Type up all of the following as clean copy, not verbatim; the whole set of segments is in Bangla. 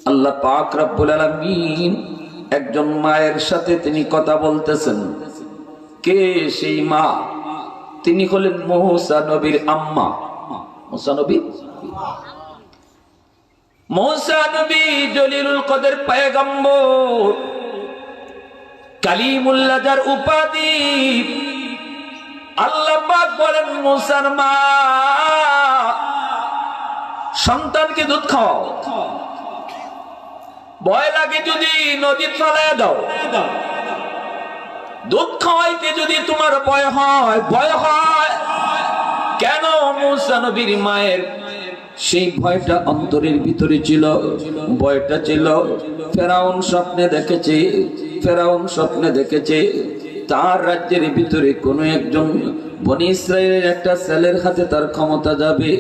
আল্লাহ পাক রব্বুল আলামিন একজন মায়ের সাথে তিনি কথা বলতেছেন। কে সেই মা? তিনি হলেন মুসা নবীর আম্মা। মুসা নবী জলিলুল কদর পয়গম্বর, কালিমুল্লাহ যার উপাধি। আল্লাহ পাক বলেন মুসার মা, সন্তানকে দুধ খাওয়াও, ভয় লাগে যদি নদী ফেলে দাও। দুধ খাওয়াইতে যদি তোমার ভয় হয় কেন? মুসা নবীর মায়ের সেই ভয়টা অন্তরের ভিতরে ছিল। ভয়টা ছিল ফেরাউন স্বপ্নে দেখেছে তার রাজ্যের ভিতরে কোন একজন বনি ইসরাইলের একটা ছেলের হাতে তার ক্ষমতা যাবে।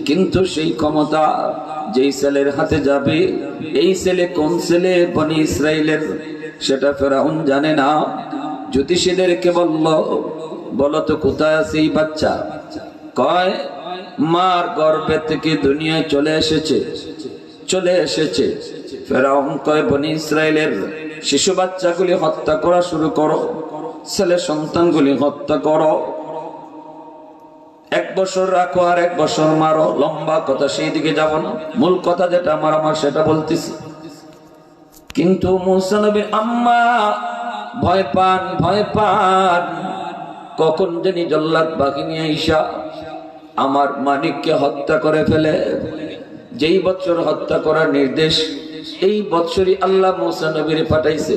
কিন্তু সেই ক্ষমতা যেই ছেলের হাতে যাবে, এই ছেলে কোন ছেলে বনি ইসরাইলের সেটা ফেরাউন জানে না। জ্যোতিষীদেরকে বলো তো কোথায় আছে এই বাচ্চা? কয় মার গর্ভে থেকে দুনিয়ায় চলে এসেছে। ফেরাউন কয় বনি ইসরাইলের শিশু বাচ্চাগুলি হত্যা করা শুরু করো, ছেলে সন্তানগুলি হত্যা করো। 1 বছর রাখো আর 1 বছর মারো। লম্বা কথা, সেই দিকে যাব না, মূল কথা যেটা আমার সেটা বলতেছি। কিন্তু মুসা নবীর আম্মা ভয় পান কখন জানি জল্লাদ বাহিনী আইসা আমার মানিককে হত্যা করে ফেলে। যেই বছর হত্যা করার নির্দেশ, এই বছরই আল্লাহ মুসা নবীর পাঠাইছে।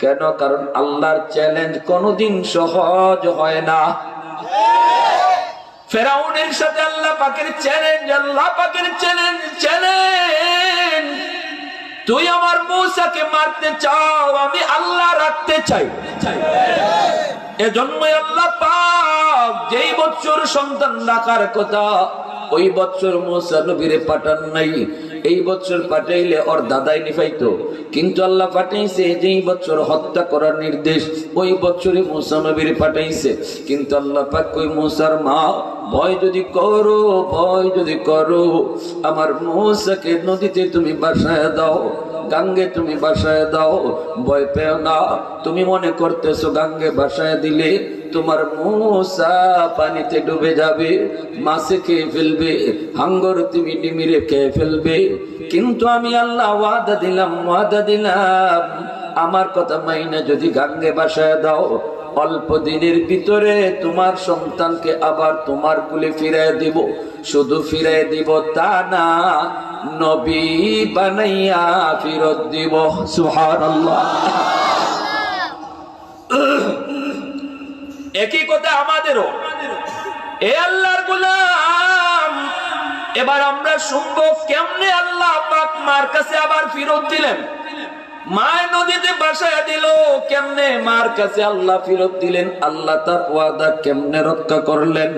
কেন? কারণ আল্লাহর চ্যালেঞ্জ কোনদিন সহজ হয় না। ফেরাউনের সাথে আল্লাহ পাকের চ্যালেঞ্জ, তুই আমার মুসাকে মারতে চাও, আমি আল্লাহ রাখতে চাই। এজন্যই আল্লাহ পাক যেই বছর সন্তান রাখার কথা, ওই বছর মুসা নবীরে পাঠান নাই। এই বছর পাঠাইলে ওর দাদাই নিফাইতো, কিন্তু আল্লাহ পাঠাইছে যেই বছর হত্যা করার নির্দেশ, ওই বছরই মুসা নবীরে পাঠাইছে। কিন্তু আল্লাহ পাক কই মুসার মা, ভয় যদি করো আমার মুসাকে নদীতে তুমি বাসায় দাও, গাঙ্গে তুমি বাসায় দাও। ভয় পেও না। তুমি মনে করতেছো গাঙ্গে বাসায় দিলে তোমার মুসা পানিতে ডুবে যাবে, মাছে খেয়ে ফেলবে, হাঙ্গর তুমি ডিমিরে খেয়ে ফেলবে। কিন্তু আমি আল্লাহ ওয়াদা দিলাম, আমার কথা মাইনা যদি গাঙ্গে বাসায় দাও, অল্প দিনের ভিতরে তোমার সন্তানকে আবার তোমার কুলে ফিরায় দিব। শুধু ফিরায় দিব তা না, নবী বানাইয়া ফিরত দিব। সুবহানাল্লাহ। একই কথা আমাদেরও। এ আল্লাহর গোলাম, এবার আমরা শুনবো কেমনে আল্লাহ পাক মার কাছে আবার ফিরত দিলেন। মায় নদীতে বাসায় দিল, কেমনে মার কাছে আল্লাহ ফিরত দিলেন, আল্লাহ তার ওয়াদা কেমনে রক্ষা করলেন,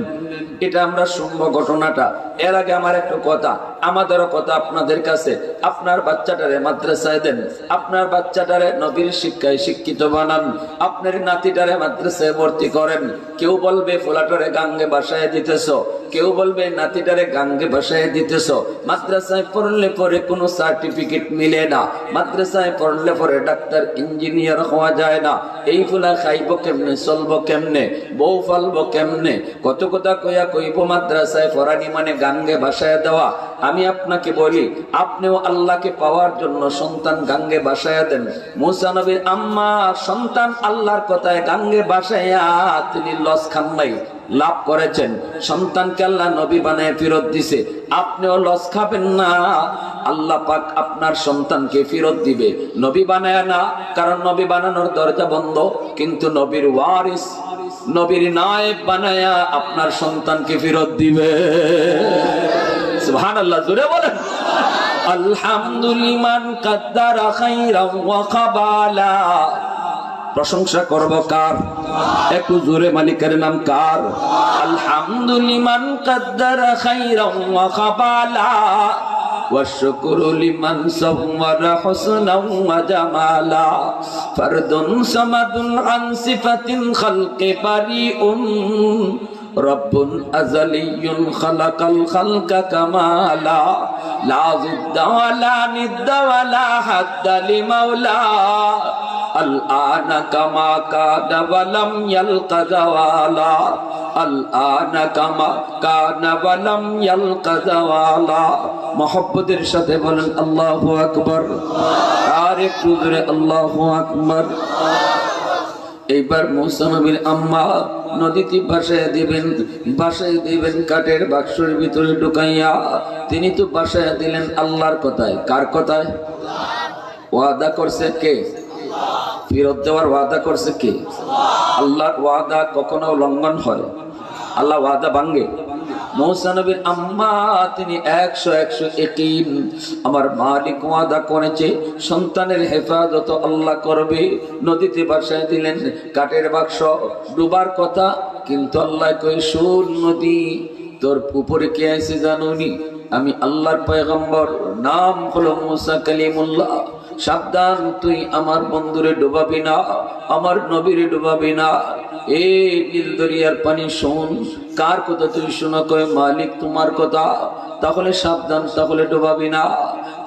এটা আমরা শুনবো ঘটনাটা। এর আগে আমার একটু কথা, আমাদেরও কথা আপনাদের কাছে। আপনার বাচ্চাটারে মাদ্রাসায় দেন, আপনার বাচ্চাটারে নবীর শিক্ষায় শিক্ষিত বানান, আপনার নাতিটারে মাদ্রাসায় ভর্তি করেন। কেউ বলবে ফোলাটারে গাঙ্গে বাসায় দিতেছ, কেউ বলবে নাতিটারে গাঙ্গে বাসায় দিতেছ। মাদ্রাসায় পড়লে পরে কোনো সার্টিফিকেট মিলে না, মাদ্রাসায় পড়লে পরে ডাক্তার ইঞ্জিনিয়ার হওয়া যায় না। এই ফুলা খাইব কেমনে, চলবো কেমনে, বউ ফালবো কেমনে, কত কথা কইব মাদ্রাসায় পড়ানি মানে গাঙ্গে বাসায় দেওয়া। আমি আপনাকে বলি, আপনিও আল্লাহকে পাওয়ার জন্য সন্তান গাঙ্গে বাসায় দেন। মুসা নবীর আম্মা সন্তান আল্লাহর কথায় গাঙ্গে বাসায়া তিনি লস খান নাই, লাভ করেছেন। সন্তানকে আল্লাহ নবী বানায় ফিরত দিছে, আপনিও লস খাবেন না। আল্লাহ পাক আপনার সন্তানকে ফিরত দিবে, নবী বানায় না, কারণ নবী বানানোর দরজা বন্ধ। কিন্তু নবীর ওয়ারিস, নবীর নায়েব বানায়া আপনার সন্তানকে ফিরত দিবে। সুবহানাল্লাহ, জোরে বলেন আলহামদুলিমান কাদ্দারা খাইরান ওয়া কাবালা। প্রশংসা করব কার? একটু জোরে মালিকের নাম কার? আলহামদুলিমান কাদ্দারা খাইরান ওয়া কাবালা والشكر لمن صور حسنا وجمالا فرد صمد عن صفة الخلق بريء রব্বুন আযালিয়্যুন খালাকাল খালকা কামালা লা জিদ্দা ওয়ালা নিদ্দা ওয়ালা হাদ্দা লিমাওলা আল আনা কামা কানা ওয়ালাম ইয়ালকা জাওয়ালা আল আনা কামা কানা ওয়ালাম ইয়ালকা জাওয়ালা। মুহাব্বতের সাথে বলেন আল্লাহু আকবার। আর একটু জোরে আল্লাহু আকবার। এইবার মূসা নবীর আম্মা নদীতে ভাসায় দিবেন কাঠের বাক্সের ভিতরে ঢুকাইয়া। তিনি তো ভাসায় দিলেন আল্লাহর কথায়। কার কথায়? ওয়াদা করছে কে? ফেরত দেওয়ার ওয়াদা করছে কে? আল্লাহর ওয়াদা কখনো লঙ্ঘন হয়? আল্লাহ ওয়াদা ভাঙে? মূসা নবীর আম্মা তিনি 100 ইয়াকিন, আমার মালিক ওয়াদা করেছে সন্তানের হেফাজত আল্লাহ করবে। নদীতে ভাসায় দিলেন কাঠের বাক্স, ডুবার কথা, কিন্তু আল্লাহ কই শুন নদী, তোর উপরে কে আছে জানোনি? আমি আল্লাহর পয়গম্বর, নাম হলো মূসা কালিমুল্লাহ। সাবধান, তুই আমার বন্ধুরে ডুবাবি না, আমার নবীরে ডুবাবি না। এই নীল দরিয়ার পানি শোন। কার কথা তুই শোনা? কয় মালিক তোমার কথা। তাহলে সাবধান, তাহলে ডুবাবি না।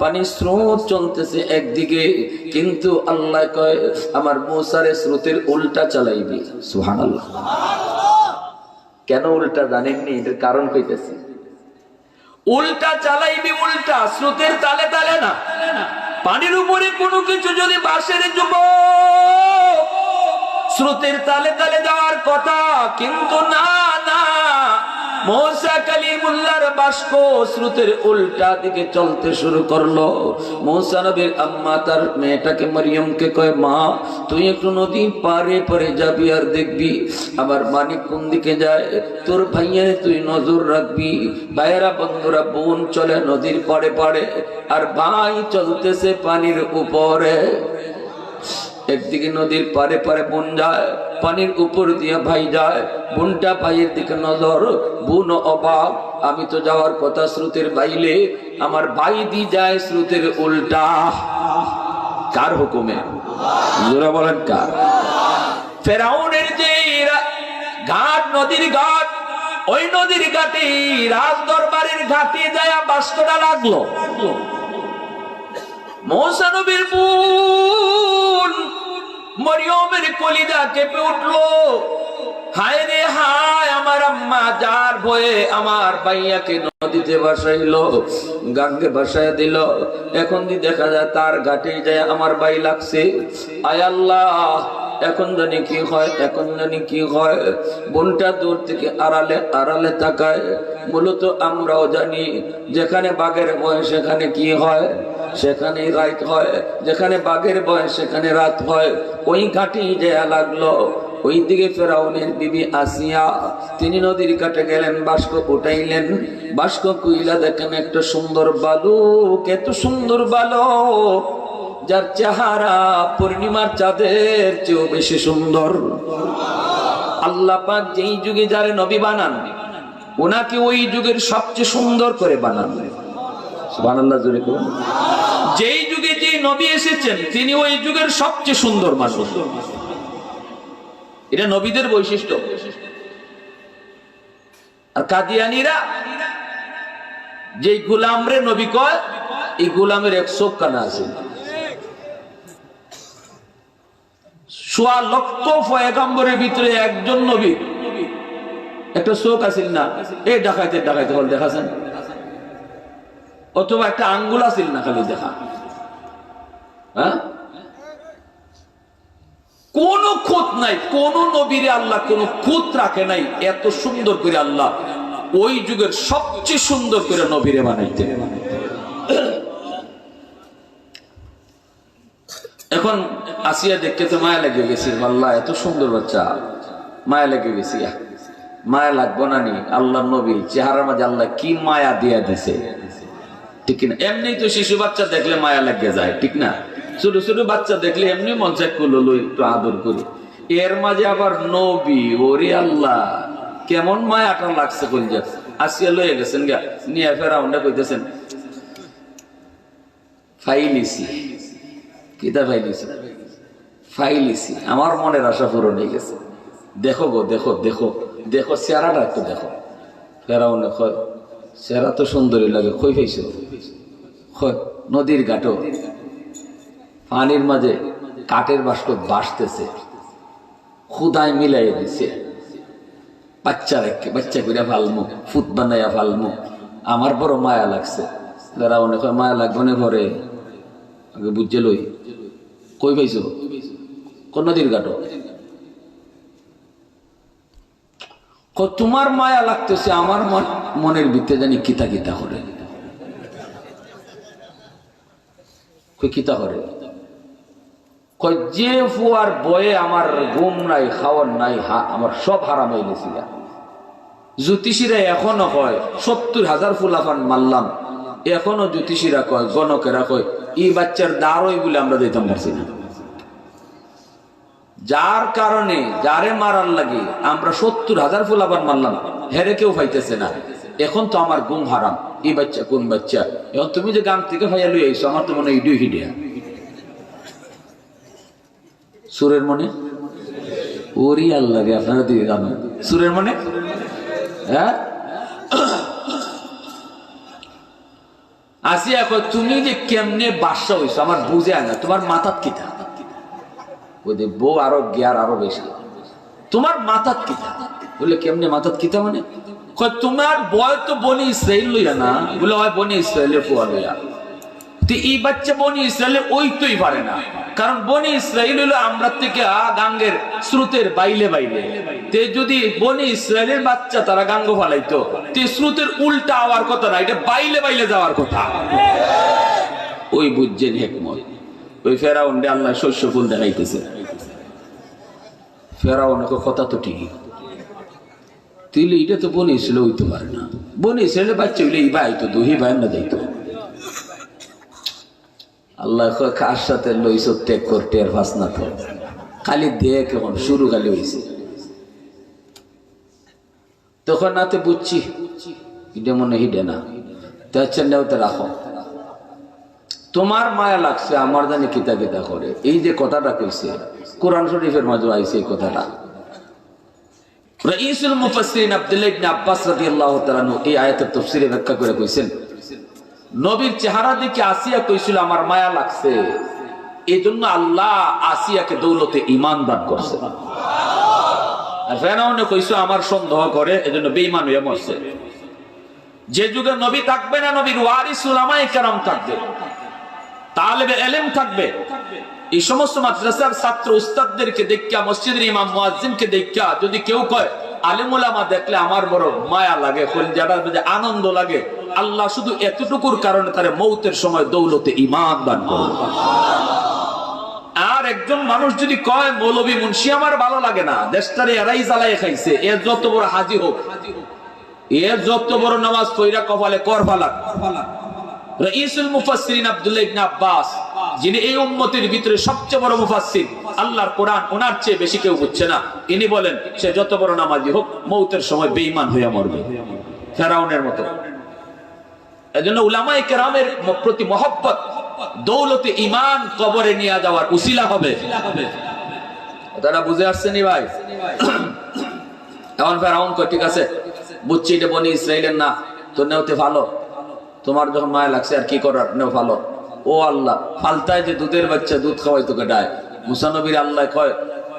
পানি স্রোত চলতেছে একদিকে, কিন্তু আল্লাহ কয় আমার মূসারে স্রোতের উল্টা চালাইবি। সুবহানাল্লাহ। কেন উল্টা জানেননি? এটার কারণ কইতেছি। উল্টা চালাইবি, উল্টা স্রোতের তালে তালে না। পানির উপরে কোনো কিছু যদি বাসের যুবক, স্রোতের তালে তালে যাওয়ার কথা, কিন্তু না না, মূসা কালিমুল্লাহর বাষ্প স্রোতের উল্টা দিকে চলতে শুরু করলো। মূসা নবীর আম্মা তার মেয়েটাকে মরিয়মকে কয়, মা তুই একটু নদীর পারে পারে যাবি আর দেখবি আমার মানিক কোন দিকে যায়, তোর ভাইয়ারে তুই নজর রাখবি। ভাইয়েরা বন্ধুরা, বোন চলে নদীর পাড়ে পাড়ে, আর ভাই চলতেছে পানির উপরে। একদিকে নদীর পারে পারে বোন যায়, পানির উপর দিয়ে ভাই যায়। বোনটা ভাইয়ের দিকে নজর, বোন অবাক, আমি তো যাওয়ার কথা স্রোতের বাইলে, আমার ভাই দি যায় স্রোতের উল্টা। কার হুকুমে? জোরে বলেন কার? ফেরাউনের যে ঘাট, নদীর ঘাট, ওই নদীর ঘাটে রাজ দরবারের ঘাটে যায় বাস্কটা লাগলো। মূসা নবীর বোন মরিয়মের কলিজা কেঁপে উঠলো। হায় রে হায়, আমার আম্মা যার ভয়ে আমার ভাইয়াকে নদীতে ভাসাইলো, গাঙ্গে ভাসায় দিল। এখন দেখা যায় তার ঘাটে যায় আমার ভাই লাগছে। আয় আল্লাহ, এখন জানি কি হয়, এখন জানি কি হয়। বোনটা দূর থেকে আড়ালে আড়ালে তাকায়। মূলত আমরাও জানি যেখানে বাঘের ভয় সেখানে কি হয়, সেখানে রাত হয়। যেখানে বাঘের ভয় সেখানে রাত হয়। ওই ঘাটি দেয়া লাগলো। ওই দিকে ফেরাউনের বিবি আসিয়া, তিনি নদীর কাটে গেলেন, বাস্ক উঠাইলেন। বাস্ক কুইলা দেখেন একটা সুন্দর বালক, এত সুন্দর বালক যার চেহারা পূর্ণিমার চাঁদের চেয়েও বেশি সুন্দর। আল্লাহ পাক যেই যুগে যারে নবী বানান, ওনাকে ওই যুগের সবচেয়ে সুন্দর করে বানান। সুবহানাল্লাহ, জোরে করুন। যেই যুগে যে নবী এসেছেন, তিনি ওই যুগের সবচেয়ে সুন্দর মানুষ। এটা নবীদের বৈশিষ্ট্য। আর কাদিয়ানীরা যে গোলামরে নবী কয়, এই গোলামের 100 কানা আছে। 1.25 লক্ষ পয়গম্বরের ভিতরে একজন নবী একটা চোখ আছিল না, এই ডাকাইতে ডাকাইতে হল দেখাছেন, অথবা একটা আঙ্গুল আছিল না খালি দেখা। হ্যাঁ, কোন খুঁত নাই, কোন নবীরে আল্লাহ কোন খুঁত রাখে নাই। এত সুন্দর করে আল্লাহ ওই যুগের সবচেয়ে সুন্দর করে নবীরে বানাইতে। এখন আসিয়া দেখতে তো মায়া লেগে গেছে, আল্লাহ এত সুন্দর বাচ্চা, মায়া লেগে গেছি। মায়া লাগবো না নি? আল্লাহ নবী চেহারার মাঝে আল্লাহ কি মায়া দিয়া দিছে, ঠিক না? এমনি তো শিশু বাচ্চা দেখলে মায়া লেগে যায়, ঠিক না? ছোট ছোট বাচ্চা দেখলে এমনি মন চাই করলো লই একটু আদর করি। এর মাঝে আবার নবী, ওরে আল্লাহ কেমন মায়াটা লাগছে। কোন যা আসিয়া লয়ে গেছেন গা, নিয়ে ফেরাউন্ডা কইতেছেন ফাইলিসি, কিতা ফাইলিসি? ফাইলিসি, আমার মনের আশা পূরণ হয়ে গেছে। দেখো গো, দেখো দেখো দেখো চেহারাটা একটু দেখো। ফেরাউনে কয় চেহারা তো সুন্দরী লাগে, কই পাইছো? নদীর ঘাটও পানির মাঝে কাঠের বাস্ক বাসতেছে, খুদায় মিলাই দিছে, বাচ্চা রেখে বাচ্চা করে ফালমু, ফুট বানাইয়া ফালমু, আমার বড় মায়া লাগছে। ফেরাউনে কয় মায়া লাগবে না ঘরে, আগে বুঝে লই। কই পাইছো? কোন নদীর ঘাটও। তোমার মায়া লাগতেছে, আমার মনের ভিতরে জানি কিতা কিতা করে। কিতা করে? যে ফুয়ার বয়ে আমার ঘুম নাই, খাওয়ার নাই, আমার সব হারাম হয়ে গেছিল। জ্যোতিষীরা এখনো কয় 70,000 ফুলাফান মারলাম, এখনো জ্যোতিষীরা কয়, গণকেরা কয় এই বাচ্চার দাঁড়ই বলে আমরা দিতাম পারছি না। যার কারণে যারে মারার লাগে আমরা 70,000 ফুলাফান মারলাম, হেরে কেউ পাইতেছে না। এখন তো আমার ঘুম হারাম, এই বাচ্চা কোন বাচ্চা? এখন তুমি যে গান থেকে ভাইয়া লই আইছো, আমার তো মনে হয় ইডুই হিডিয়া সুরের মনে। ওরি আল্লাহ রে, আপনারা দিকে গান সুরের মনে। হ্যাঁ, আসিয়া কয় তুমি যে কেমনে বাদশা হইছো আমার বুঝে আয় না, তোমার মাথাত কিতা? ওদের বউ আরো জ্ঞার আরো বেশি, তোমার মাথাত কিতা? বলে কেমনে মাথাত কিতা মানে? কয় তোমার বয় তো বনি ইসরাইল লইয়া না। বলে হয় বনি ইসরাইলের ফুয়া লইয়া। তো এই বাচ্চা বনি ইসরায়েলের ওইতেই পারে না, কারণ বনি ইসরায়েল হলো আমরা থেকে গাঙ্গের স্রোতের বাইলে বাইলে। তে যদি বনি ইসরায়েলের বাচ্চা তারা গাঙ্গ ফালাইতো, তে স্রোতের উল্টা হওয়ার কথা না, এটা বাইলে বাইলে যাওয়ার কথা। ওই বুঝছেন হেকমত। ওই ফেরাউনকে আল্লাহ শস্য ফুল দেখাইতেছে। ফেরাউনকে কথা তো ঠিকই, তুইলে এটা তো বনি ইসরায়েল হইতে পারে না। বনি ইসরায়েলের বাচ্চা হইলে এই ভাই তো দুই ভাই না যাইতো। আল্লাহ কার সাথে লইস ত্যাগ করতে আর ফাঁস না তো, খালি দেখ এখন শুরু খালি হয়েছে। তখন নাতে বুঝছি হিডে মনে হিডে না, তো রাখো। তোমার মায়া লাগছে, আমার জানি কিতা কিতা করে। এই যে কথাটা কইছে কোরআন শরীফের মাঝে আইছে এই কথাটা। রাইসুল মুফাসসিরিন আব্দুল্লাহ ইবনে আব্বাস রাদিয়াল্লাহু তাআলা এই আয়াতের তাফসীরে ব্যাখ্যা করে কইছেন, নবীর চেহারা দেখে আসিয়া কইছিল আমার মায়া লাগছে, এই জন্য আল্লাহ আসিয়াকে দৌলতে ঈমান দান করছে। আর ফেরাউনে কইছিল আমার সন্দেহ করে, এজন্য বেঈমান হয়ে মরছে। যে যুগে নবী থাকবে না, নবীর ওয়ারিস উলামায়ে কেরাম থাকবে, তালেবে ইলম থাকবে। এই সমস্ত মাদ্রাসার ছাত্র উস্তাদদেরকে দেখা, মসজিদের ইমাম মুয়াজ্জিনকে দেখা যদি কেউ কয় আলেম উলামা দেখলে আমার বড় মায়া লাগে, কলিজাটার মধ্যে আনন্দ লাগে, আল্লাহ শুধু এতটুকুর কারণে তার মৌতের সময় দৌলতে ঈমান দান করবে। আর একজন মানুষ যদি কয় মৌলভী মুন্সি আমার ভালো লাগে না, দেশটারে এরাই জ্বালাই খাইছে, এর যত বড় হাজি হোক, এর যত বড় নামাজ পয়রা কপালে কর ফালাক। রাইসুল মুফাসসিরিন আব্দুল্লাহ ইবনে আব্বাস, যিনি এই উম্মতের ভিতরে সবচেয়ে বড় মুফাসসির, আল্লাহর কোরআন ওনার চেয়ে বেশি কেউ বুঝছে না, ইনি বলেন সে যত বড় নামাজি হোক মৌতের সময় বেঈমান হয়ে মরবে, ফেরাউনের মতো। এজন্য উলামায়ে কেরামের প্রতি মহব্বত দৌলতে ঈমান কবরে নিয়ে যাওয়ার উসিলা হবে। কথাটা বুঝে আসছেনি ভাই? এখন ফেরাউন কয় ঠিক আছে বুঝছি এটা বনি ইসরাইলের না, তো নেওতে ভালো, তোমার যখন মায়া লাগছে আর কি করার, নেও ভালো। ও আল্লাহ, ফালতায় যে দুধের বাচ্চা দুধ খাওয়াই তোকে ডায়। মুসা নবীর আল্লাহ কয়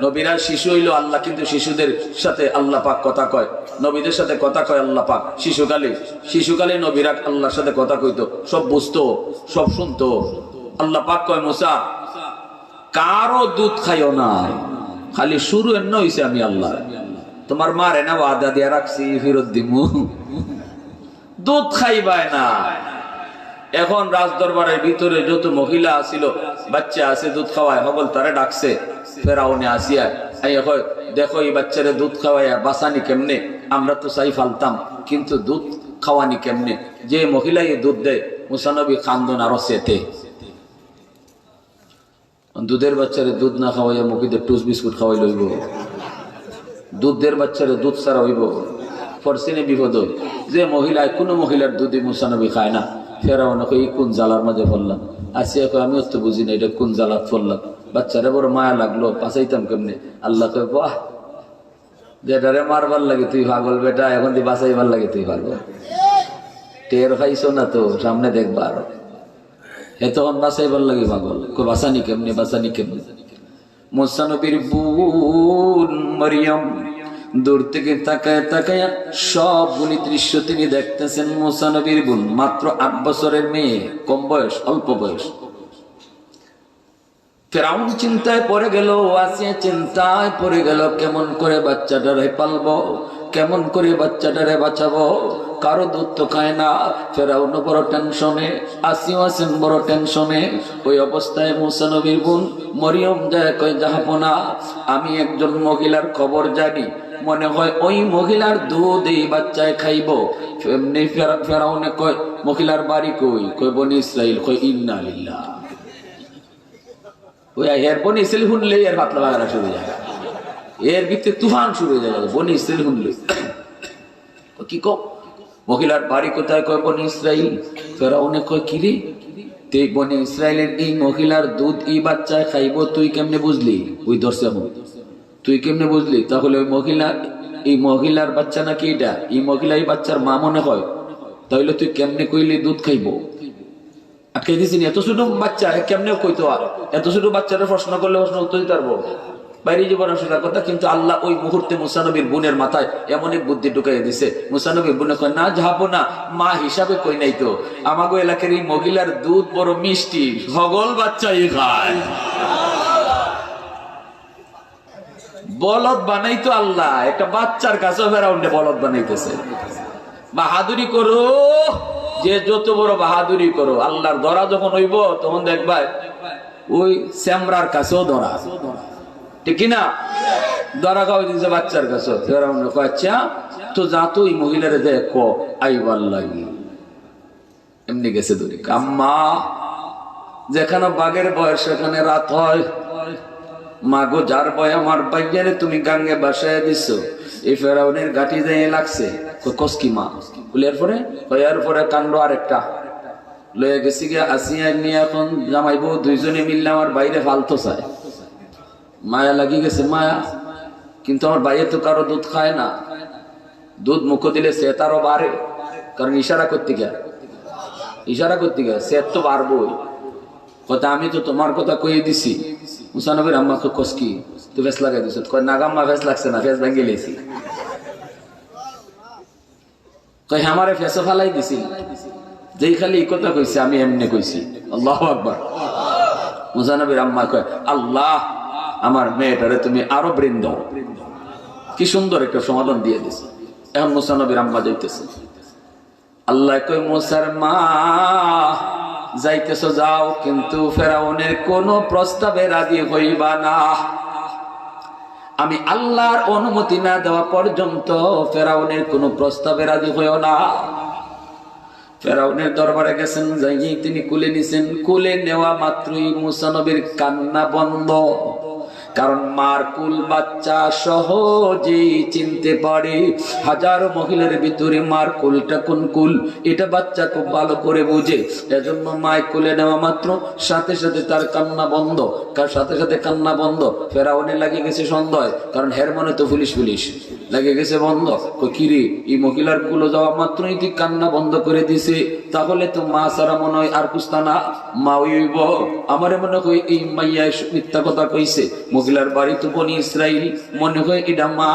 নবীরা শিশু হইল আল্লাহ, কিন্তু শিশুদের সাথে আল্লাহ পাক কথা কয়, নবীদের সাথে কথা কয় আল্লাহ পাক। শিশুকালে নবীরা আল্লাহর সাথে কথা কইতো, সব বুঝতো, সব শুনতো। আল্লাহ পাক কয় মুসা কারো দুধ খাইও না, খালি শুরু এন্ন হইছে আমি আল্লাহ, তোমার মা রে না ওয়াদা দিয়া রাখছি ফেরত দিমু, দুধ খাইবাই না। এখন রাজ দরবারের ভিতরে যত মহিলা আছিল, বাচ্চা আছে দুধ খাওয়ায়, সকল তারে ডাকছে। ফেরাউনে আসিয়া দেখো এই বাচ্চারে দুধ খাওয়াইয়া বাঁচানি কেমনে, আমরা তো চাই ফালতাম, কিন্তু দুধ খাওয়ানি কেমনে। যে মহিলা এই দুধ দেয়, মুসা নবী খান্দন আরো সেতে। দুধের বাচ্চারে দুধ না খাওয়াইয়া মুখিদের টুস বিস্কুট খাওয়াই লইব, দুধের বাচ্চারে দুধ ছাড়া হইব, ফরসিনে বিপদ। যে মহিলায় কোনো মহিলার দুধই মুসা নবী খায় না। ফেরাউন এই কোন জ্বালার মাঝে পড়লাম, আসিয়া কয় আমিও তো বুঝি না এটা কোন জ্বালাত পড়লাম, বাচ্চারা বড় মায়া লাগলো, বাঁচাইতাম কেমনে। আল্লাহ কয় বাহ, যেটারে মারবার লাগে তুই পাগল বেটা, এখন তুই বাঁচাইবার লাগে তুই পাগল। টের পাইছো না তো, সামনে দেখবা আরো। এ তখন বাঁচাইবার লাগে পাগল, বাঁচানি কেমনি, বাঁচানি কেমনি। মুসা নবীর বোন মরিয়ম দূর থেকে তাকায় তাকায় সবগুলি দৃশ্য তিনি দেখতেছেন। মুসা নবীর বোন মাত্র 8 বছরের মেয়ে, কম বয়স, অল্প বয়স। ফেরাউন চিন্তায় পড়ে গেল, আসিয়া চিন্তায় পড়ে গেল, কেমন করে বাচ্চাটারে পালবো, কেমন করে বাচ্চাটারে বাঁচাবো। কারো দুধ তো খায় না। ফেরাউন বড় টেনশনে, আসিও আছেন বড় টেনশনে। ওই অবস্থায় মুসা নবীর বোন মরিয়ম যায় কয়, জাহাপনা আমি একজন মহিলার খবর জানি, মনে হয় ওই মহিলার দুধ এই বাচ্চায় খাইব। এমনি ফেরাউনে কয়, মহিলার বাড়ি কই? কই বনি ইসরাইল। কই ইন্না লিল্লাহ। ওই এর বনি ইসরাইল শুনলে এর পাতলা বাগানা শুরু হয়ে যায়, এর ভিতরে তুফান শুরু হয়ে যাবে। বনি ইসরাইল শুনলে কি কো, মহিলার বাড়ি কোথায়? কয় বনি ইসরাইল। ফেরাউনে কয়, কি রে, তুই বনি ইসরাইলের এই মহিলার দুধ এই বাচ্চায় খাইব, তুই কেমনে বুঝলি? ওই দর্শক, তুই কেমনে বুঝলি? তাহলে ওই মহিলা, এই মহিলার বাচ্চা নাকি এটা? এই মহিলা এই বাচ্চার মা মনে হয়। তাহলে তুই কেমনে কইলি দুধ খাইব? আটকে দিছিনি, এত ছোট বাচ্চা কেমনে কইতো? এত ছোট বাচ্চারা প্রশ্ন করলে প্রশ্ন উত্তর দিতে পারবো? বাইরে জীবন অসুবিধার কথা। কিন্তু আল্লাহ ওই মুহূর্তে মুসা নবীর বোনের মাথায় এমন এক বুদ্ধি ঢুকাই দিছে। মুসা নবীর বোনে কয়, না যাবো না, মা হিসাবে কই নাই তো, আমাগো এলাকার এই মহিলার দুধ বড় মিষ্টি, হগল বাচ্চাই খায়। বলদ বানাইতো আল্লাহ, একটা বাচ্চার কাছে ফেরাউন্ডে বলদ বানাইতেছে। বাহাদুরি করো, যে যত বড় বাহাদুরি করো, আল্লাহর ধরা যখন হইব তখন দেখবা ওই স্যামরার কাছেও ধরা, ঠিক কিনা? ধরা খাওয়াই দিচ্ছে বাচ্চার কাছে। ফেরাউন কয়, আচ্ছা তো যা তো ওই মহিলারে দেখ আইবার লাগি। এমনি গেছে দূরে। আম্মা, যেখানে বাঘের বয়স সেখানে রাত হয়। মাগো, যার বয় আমার বাইয়ারে তুমি গাঙ্গে বাসায় দিছো, এই ফেরাউনের গাঠি দিয়ে লাগছে। কসকি মা বলে, এরপরে কাণ্ড আরেকটা লয়ে গেছি গিয়া, আসিয়া নিয়ে এখন জামাইবো দুইজনে মিললে আমার বাইরে ফালতো চায়। মায়া লাগি গেছে, মায়া। কিন্তু আমার বাইরে তো কারো দুধ খায় না, দুধ মুখ দিলে সে তারও বাড়ে, কারণ ইশারা করতে গিয়া, সে তো বাড়বই। কথা আমি তো তোমার কথা কইয়ে দিছি। মুসা নবীর আম্মা তো কসকি তুই ফেস লাগাই দিস। কয় নাগাম্মা ফেস লাগছে না, ফেস ভেঙে লেছি। কয় আমারে ফেসও ফালাই দিছি, যেই খালি এই কথা কইছে আমি এমনি কইছি। আল্লাহু আকবার। মুসা নবীর আম্মা কয়, আল্লাহ আমার মেয়েটারে তুমি আরো ব্রেন দাও। কি সুন্দর একটা সমাধান দিয়ে দিছে। এখন মুসা নবীর আম্মা যাইতেছে। আল্লাহ কয়, মুসার মা যাইতেছো যাও, কিন্তু ফেরাউনের কোন প্রস্তাবে রাজি হইবা না। আমি আল্লাহর অনুমতি না দেওয়া পর্যন্ত ফেরাউনের কোন প্রস্তাবে রাজি হইও না। ফেরাউনের দরবারে গেছেন, যাই তিনি কুলে নিছেন। কুলে নেওয়া মাত্রই মুসা নবীর কান্না বন্ধ। কারণ মার কুল বাচ্চা সহজেই চিনতে পারে। হাজারো মহিলার ভিতরে মার কুলটা কোন কুল এটা বাচ্চা খুব ভালো করে বুঝে। এজন্য মায় কুলে নেওয়া মাত্র সাথে সাথে তার কান্না বন্ধ। কার সাথে সাথে কান্না বন্ধ? ফেরাউনে লাগে গেছে সন্দেহ, কারণ হের মনে তো পুলিশ লাগে গেছে বন্ধ। কিরে, এই মহিলার কুলো যাওয়া মাত্রই তুই কান্না বন্ধ করে দিছে, তাহলে তো মা সারা মনে হয় আর কুস্তা না, মা হইব। আমারে মনে হয় এই মাইয়া মিথ্যা কথা কইছে, মহিলার বাড়ি তো বনি ইসরাইল, মনে হয় এটা মা।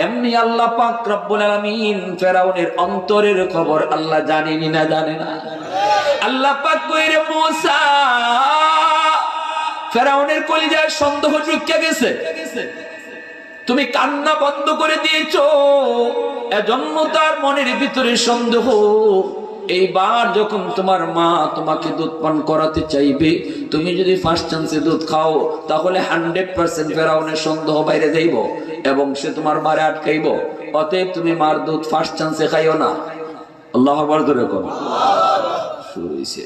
এমনি আল্লাহ পাক রব্বুল আলামিন ফেরাউনের অন্তরের খবর আল্লাহ জানেনি না জানে না? আল্লাহ পাক কইরে, মুসা ফেরাউনের কলিজায় সন্দেহ ঢুকে গেছে, তুমি কান্না বন্ধ করে দিয়েছো, এজন্য তার মনের ভিতরে সন্দেহ। এইবার যখন তোমার মা তোমাকে দুধ পান করাতে চাইবে, তুমি যদি ফার্স্ট চান্সে দুধ খাও, তাহলে 100% ফেরাউনের সন্দেহ বাইরে যাইব এবং সে তোমার মারে আটকাইব। অতএব তুমি মার দুধ ফার্স্ট চান্সে খাইও না। আল্লাহু আকবার ধরে কর। শুরু হইছে।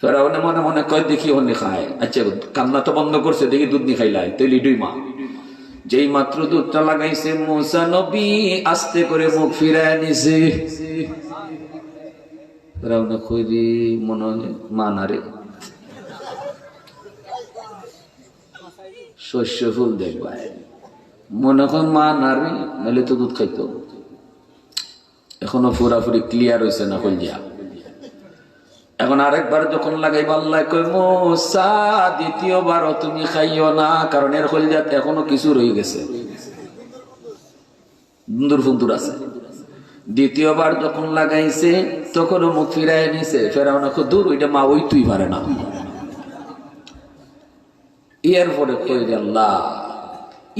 ফেরাউনে মনে মনে কয়, দেখি অন্য খায়। আচ্ছা, কান্না তো বন্ধ করছে, দেখি দুধ নি খাইলাই, তাইলে দুই মা। যেই মাত্র দুধটা লাগাইছে, মুসা নবী আস্তে করে মুখ ফিরায় নিছে। ফেরাউনে কইরি, মনে হয় মা না রে, শস্য ফুল দেখবা। মনে করেন মা নারী নাহলে তো দুধ খাইতো। এখনো পুরাপুরি ক্লিয়ার হয়েছে না কলিয়া। এখন আরেকবার যখন লাগাইবা আল্লাহ কই মুসা দ্বিতীয়বারও তুমি খাইও না, কারণ এর কলিজাত এখনো কিছু রয়ে গেছে, দুন্দুর ফুন্দুর আছে। দ্বিতীয়বার যখন লাগাইছে তখনও মুখ ফিরাই নিছে। ফেরাউন দূর, ওইটা মা ওই তুই পারে না। এরপরে কই আল্লাহ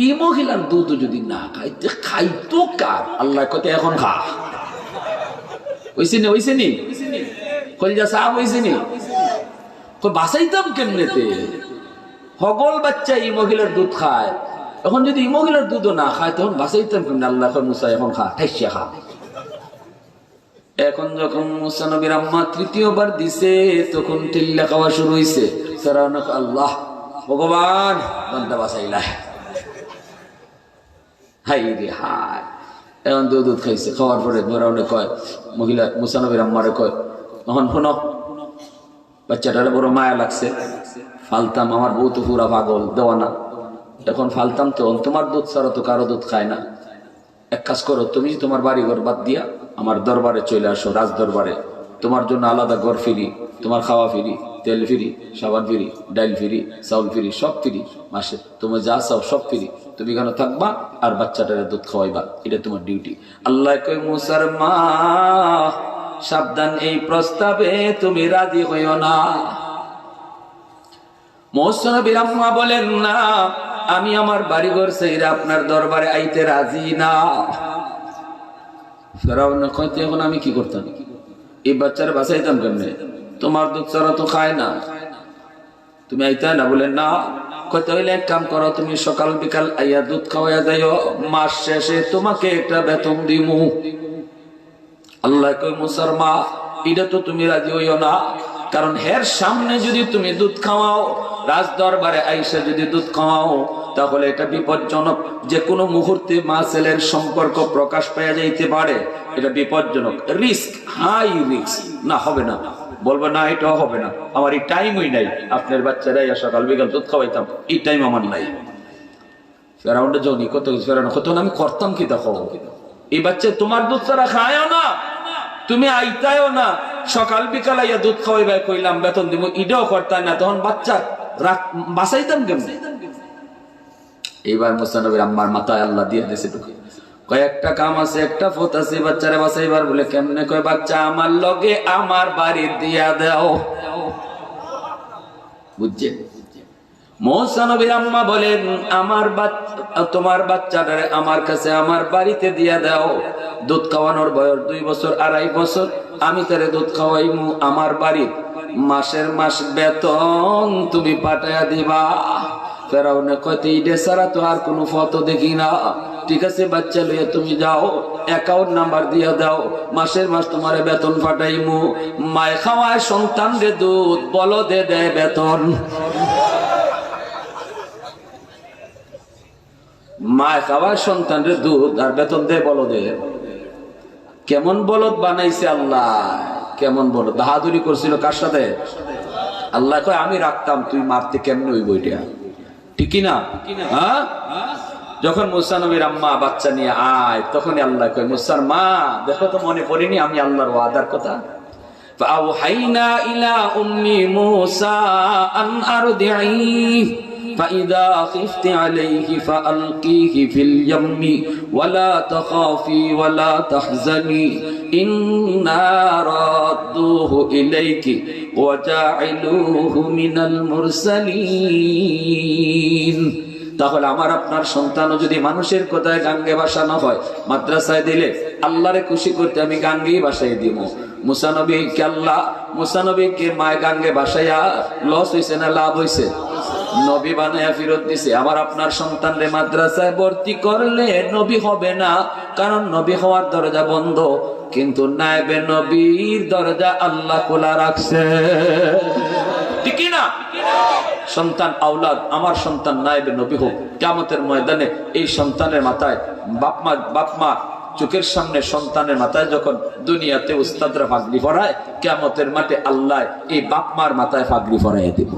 ই মহিলার দুধ যদি না খাইতে খাইতো কার? আল্লাহ কত এখন খা হইছে নি কলিজা সাহেব হইছে নি বাঁচাইতাম কেমনেতে? হগল বাচ্চা এই মহিলার দুধ খায়, এখন যদি এই মহিলার দুধও না খায় তখন বাঁচাইতাম কেমনে? আল্লাহ মুসা এখন খা, ঠাইসিয়া খা। এখন যখন মুসা নবীর আম্মা তৃতীয়বার দিছে তখন টিল্লা খাওয়া শুরু হয়েছে। আল্লাহ ভগবান বান্দা বাঁচাইলা, হাই রে হাই। এখন দুধ খাইছে, খাওয়ার পরে ফেরাউনে কয়, মহিলা মুসা নবীর আম্মারে কয়, তখন শোনো বাচ্চাটারে বড় মায়া লাগছে, ফালতাম, আমার বউ তো পুরা পাগল দেওয়ানা, এখন ফালতাম তো তোমার দুধ ছাড়া তো কারো দুধ খায় না। এক কাজ করো, তুমি তোমার বাড়ি ঘর বাদ দিয়া আমার দরবারে চলে আসো, রাজ দরবারে। তোমার জন্য আলাদা ঘর ফিরি, তোমার খাওয়া ফিরি, তেল ফিরি, সাবান ফিরি, ডাইল ফিরি, চাউল ফিরি, সব ফিরি, মাসে তুমি যা চাও সব ফিরি। তুমি এখানে থাকবা আর বাচ্চাটারে দুধ খাওয়াইবা, এটা তোমার ডিউটি। আল্লাহ কই মুসার মা সাবধান, এই প্রস্তাবে তুমি রাজি হইও না। মুসা নবীর আম্মা বলেন না, আমি আমার বাড়িঘর সেইরা আপনার দরবারে আইতে রাজি না। ফেরাউন কইতে এখন আমি কি করতাম? এই বাচ্চারা বাঁচাইতাম কেমনে? তোমার দুধ ছাড়া তো খায় না, তুমি আইতা না? বলেন না। কইতে হইলে এক কাম করো, তুমি সকাল বিকাল আইয়া দুধ খাওয়াইয়া যাইও, মাস শেষে তোমাকে একটা বেতন দিমু। আল্লাহ কই মুসার মা এটা তো তুমি রাজি হইও না, কারণ হের সামনে যদি তুমি দুধ খাওয়াও, রাজ দরবারে আইসা যদি দুধ খাওয়াও, তাহলে এটা বিপজ্জনক। যে কোনো মুহূর্তে মা ছেলের সম্পর্ক প্রকাশ পাওয়া যাইতে পারে, এটা বিপজ্জনক, রিস্ক, হাই রিস্ক। না হবে না, বলবো না এটা হবে না, আমার এই টাইমই নাই, আপনার বাচ্চারাই সকাল বিকাল দুধ খাওয়াইতাম, এই টাইম আমার নাই। ফেরাউন্ডে জনি কত ফেরাউন কত আমি করতাম কি দেখো, এই বাচ্চা তোমার দুধ ছাড়া খায়ও না, তুমি আইতায়ও না, সকাল বিকাল আইয়া দুধ খাওয়াইবা, কইলাম বেতন দিব, এটাও করতাম না, তখন বাচ্চা বাঁচাইতাম কেমনে? এইবার মুসা নবীর আম্মার মাথায় আল্লাহ দিয়ে দিয়েছে ঢুকে, কয়েকটা কাম আছে, একটা ফত আছে বাচ্চারে বাঁচাইবার। বলে কেমনে? কয় বাচ্চা আমার লগে আমার বাড়ি দিয়া দাও। বুঝছেন? মুসা নবীর আম্মা বলেন, আমার তোমার বাচ্চাটারে আমার কাছে আমার বাড়িতে দিয়া দাও। দুধ খাওয়ানোর বয়স 2 বছর 2.5 বছর, আমি তারে দুধ খাওয়াইমু আমার বাড়ি, মাসের মাস বেতন তুমি পাঠাইয়া দিবা। ফেরাউনে কইতে ইডে ছাড়া তো আর কোনো ফটো দেখি না। ঠিক আছে বাচ্চা লইয়া তুমি যাও, অ্যাকাউন্ট নাম্বার দিয়া দাও, মাসের মাস তোমার বেতন পাঠাইমু। মায় খাওয়ায় সন্তান রে দুধ, বলদে দেয় বেতন। মায় খাওয়ায় সন্তান রে দুধ আর বেতন দেয় বলদে। কেমন বলদ বানাইছে আল্লাহ, কেমন বলদ! বাহাদুরি করছিল কার সাথে? আল্লাহ কয় আমি রাখতাম, তুই মারতে কেমনে ওই বইটা, ঠিক না? হ্যাঁ, যখন মুসা নবীর আম্মা বাচ্চা নিয়ে আয়, তখনই আল্লাহ কয় মুসার মা দেখো তো মনে পড়েনি আমি আল্লাহর ওয়াদার কথা? ফাআওহাইনা ইলা উম্মি মুসা আন আরদিহি فإذا خفت عليه فألقيه في اليم ولا تخافي ولا تحزني إنا رادوه إليك وجاعلوه من المرسلين। তাহলে আমার আপনার সন্তানও যদি মানুষের কথায় গাঙ্গে বাসানো হয়, মাদ্রাসায় দিলে আল্লাহরে খুশি করতে আমি গাঙ্গেই বাসাই দিব। মুসা নবীকে আল্লাহ, মুসা নবীকে মায় গাঙ্গে বাসাইয়া লস হইছে না লাভ হইছে? নবী বানায়া ফিরত দিছে। আমার আপনার সন্তানরে মাদ্রাসায় ভর্তি করলে নবী হবে না, কারণ নবী হওয়ার দরজা বন্ধ, কিন্তু নায়েবে নবীর দরজা আল্লাহ খোলা রাখছে, ঠিক না? সন্তান আওলাদ, আমার সন্তান নায়েবে নবী হোক, কিয়ামতের ময়দানে এই সন্তানের মাথায় বাপ মা চোখের সামনে সন্তানের মাথায় যখন দুনিয়াতে উস্তাদরা পাগড়ি পরায়, কিয়ামতের মাঠে আল্লাহ এই বাপ মার মাথায় পাগড়ি পরাইয়া দিব।